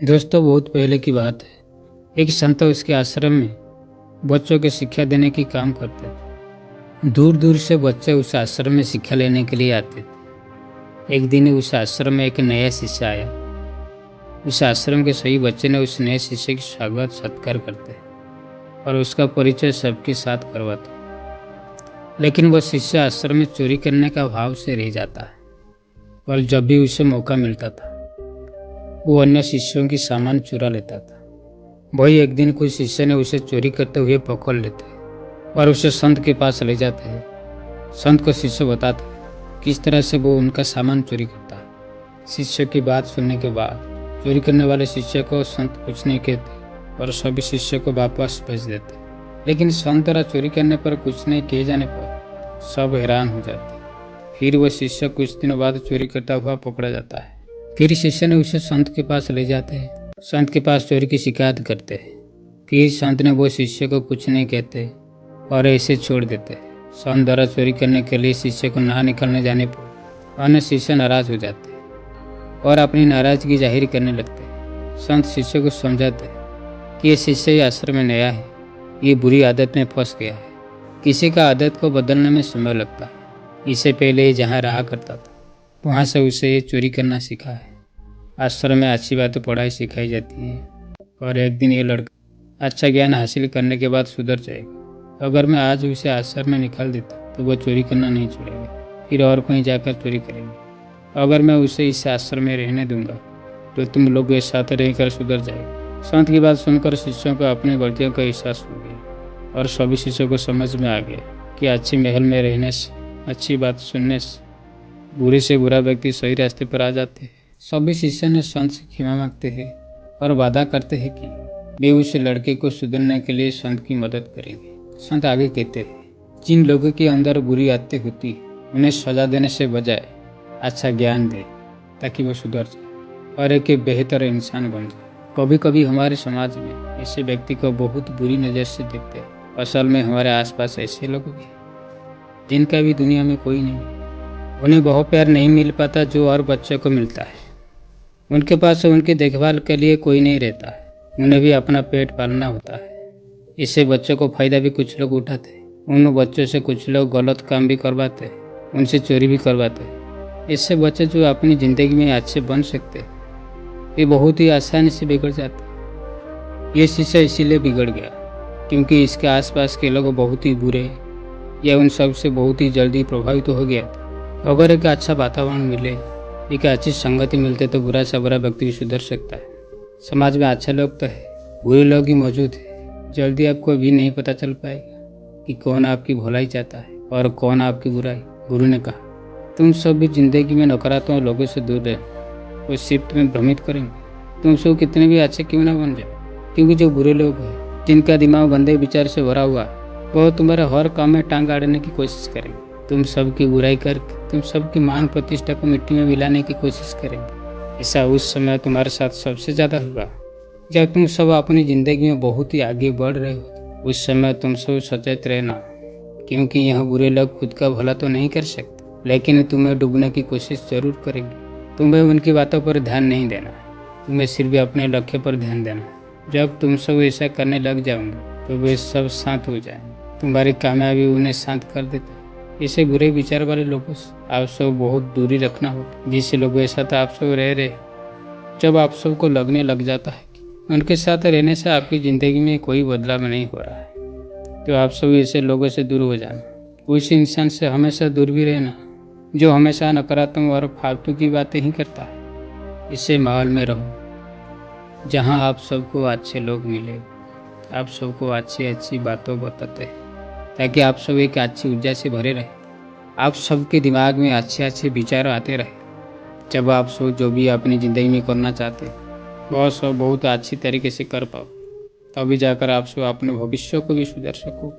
दोस्तों, बहुत पहले की बात है। एक संत उसके आश्रम में बच्चों को शिक्षा देने की काम करते थे। दूर दूर से बच्चे उस आश्रम में शिक्षा लेने के लिए आते थे। एक दिन उस आश्रम में एक नया शिष्य आया। उस आश्रम के सभी बच्चे ने उस नए शिष्य की स्वागत सत्कार करते और उसका परिचय सबके साथ करवाते। लेकिन वह शिष्य आश्रम में चोरी करने का भाव से रह जाता है। और जब भी उसे मौका मिलता था, वो अन्य शिष्यों की सामान चुरा लेता था। वही एक दिन कोई शिष्य ने उसे चोरी करते हुए पकड़ लेते और उसे संत के पास ले जाते हैं। संत को शिष्य बताता है किस तरह से वो उनका सामान चोरी करता है। शिष्य की बात सुनने के बाद चोरी करने वाले शिष्य को संत कुछ नहीं कहते और सभी शिष्य को वापस भेज देते। लेकिन संत द्वारा चोरी करने पर कुछ नहीं किए जाने पर सब हैरान हो जाते। फिर वह शिष्य कुछ दिनों बाद चोरी करता हुआ पकड़ा जाता है। फिर शिष्य ने उसे संत के पास ले जाते हैं। संत के पास चोरी की शिकायत करते हैं। फिर संत ने वो शिष्य को कुछ नहीं कहते और ऐसे छोड़ देते। संत द्वारा चोरी करने के लिए शिष्य को ना निकलने जाने पर अन्य शिष्य नाराज हो जाते और अपनी नाराजगी जाहिर करने लगते। संत शिष्य को समझाते कि ये शिष्य आश्रम में नया है, ये बुरी आदत में फंस गया है। किसी का आदत को बदलने में समय लगता है। इससे पहले ये जहाँ रहा करता था वहाँ से उसे ये चोरी करना सीखा है। आश्रम में अच्छी बातें पढ़ाई सिखाई जाती है और एक दिन ये लड़का अच्छा ज्ञान हासिल करने के बाद सुधर जाएगा। अगर मैं आज उसे आश्रम में निकाल देता तो वह चोरी करना नहीं छोड़ेगा, फिर और कहीं जाकर चोरी करेगा। अगर मैं उसे इस आश्रम में रहने दूंगा तो तुम लोग के साथ रहकर सुधर जाएगा। संत की बात सुनकर शिष्यों को अपनी गलतियों का एहसास हो गया और सभी शिष्यों को समझ में आ गया कि अच्छी महल में रहने से, अच्छी बात सुनने से बुरे से बुरा व्यक्ति सही रास्ते पर आ जाते हैं। सभी शिष्य ने संत से क्षमा मांगते हैं और वादा करते हैं कि वे उस लड़के को सुधरने के लिए संत की मदद करेंगे। संत आगे कहते हैं, जिन लोगों के अंदर बुरी आदतें होती उन्हें सजा देने से बजाय अच्छा ज्ञान दे ताकि वो सुधर जाए और एक बेहतर इंसान बन जाए। कभी कभी हमारे समाज में ऐसे व्यक्ति को बहुत बुरी नज़र से देखते हैं। असल में हमारे आसपास ऐसे लोग भी हैं जिनका भी दुनिया में कोई नहीं। उन्हें वह प्यार नहीं मिल पाता जो और बच्चों को मिलता है। उनके पास उनकी देखभाल के लिए कोई नहीं रहता है। उन्हें भी अपना पेट पालना होता है। इससे बच्चों को फायदा भी कुछ लोग उठाते हैं। उन बच्चों से कुछ लोग गलत काम भी करवाते हैं, उनसे चोरी भी करवाते हैं। इससे बच्चे जो अपनी ज़िंदगी में अच्छे बन सकते हैं वे बहुत ही आसानी से बिगड़ जाते हैं। ये शिष्य इसीलिए बिगड़ गया क्योंकि इसके आसपास के लोग बहुत ही बुरे या उन सब से बहुत ही जल्दी प्रभावित हो गया था। अगर एक अच्छा वातावरण मिले, एक अच्छी संगति मिलते तो बुरा से बुरा व्यक्ति भी सुधर सकता है। समाज में अच्छे लोग तो है, बुरे लोग ही मौजूद है। जल्दी आपको भी नहीं पता चल पाएगा कि कौन आपकी भलाई चाहता है और कौन आपकी बुराई। गुरु ने कहा, तुम सब भी जिंदगी में नकारात्मक लोगों से दूर रहो, वो सिर्फ तुम्हें भ्रमित करेंगे। तुम सब कितने भी अच्छे क्यों ना बन जाओ, क्योंकि जो बुरे लोग हैं जिनका दिमाग गंदे विचार से भरा हुआ वह तुम्हारे हर काम में टांग अड़ने की कोशिश करेंगे। तुम सबकी बुराई करके तुम सबकी मान प्रतिष्ठा को मिट्टी में मिलाने की कोशिश करेंगे। ऐसा उस समय तुम्हारे साथ सबसे ज़्यादा होगा जब तुम सब अपनी ज़िंदगी में बहुत ही आगे बढ़ रहे हो। उस समय तुम सब सचेत रहना, क्योंकि यह बुरे लोग खुद का भला तो नहीं कर सकते लेकिन तुम्हें डूबने की कोशिश जरूर करेंगे। तुम्हें उनकी बातों पर ध्यान नहीं देना, तुम्हें सिर्फ अपने लक्ष्य पर ध्यान देना। जब तुम सब ऐसा करने लग जाओगे तो वे सब शांत हो जाएंगे। तुम्हारी कामयाबी उन्हें शांत कर देते। इसे बुरे विचार वाले लोगों से आप सब बहुत दूरी रखना होगा। जिससे लोगों के साथ आप सब रह रहे, जब आप सबको लगने लग जाता है कि उनके साथ रहने से आपकी ज़िंदगी में कोई बदलाव नहीं हो रहा है, तो आप सब ऐसे लोगों से दूर हो जाना। उस इंसान से हमेशा दूर भी रहना जो हमेशा नकारात्मक और फालतू की बातें ही करता है। इससे माहौल में रहो जहाँ आप सबको अच्छे लोग मिले, आप सबको अच्छी अच्छी बातों बताते हैं ताकि आप सब एक अच्छी ऊर्जा से भरे रहे। आप सबके दिमाग में अच्छे अच्छे विचार आते रहे। जब आप सब जो भी अपनी ज़िंदगी में करना चाहते वह सब बहुत अच्छी तरीके से कर पाओ, तभी जाकर आप सब अपने भविष्य को भी सुधार सको।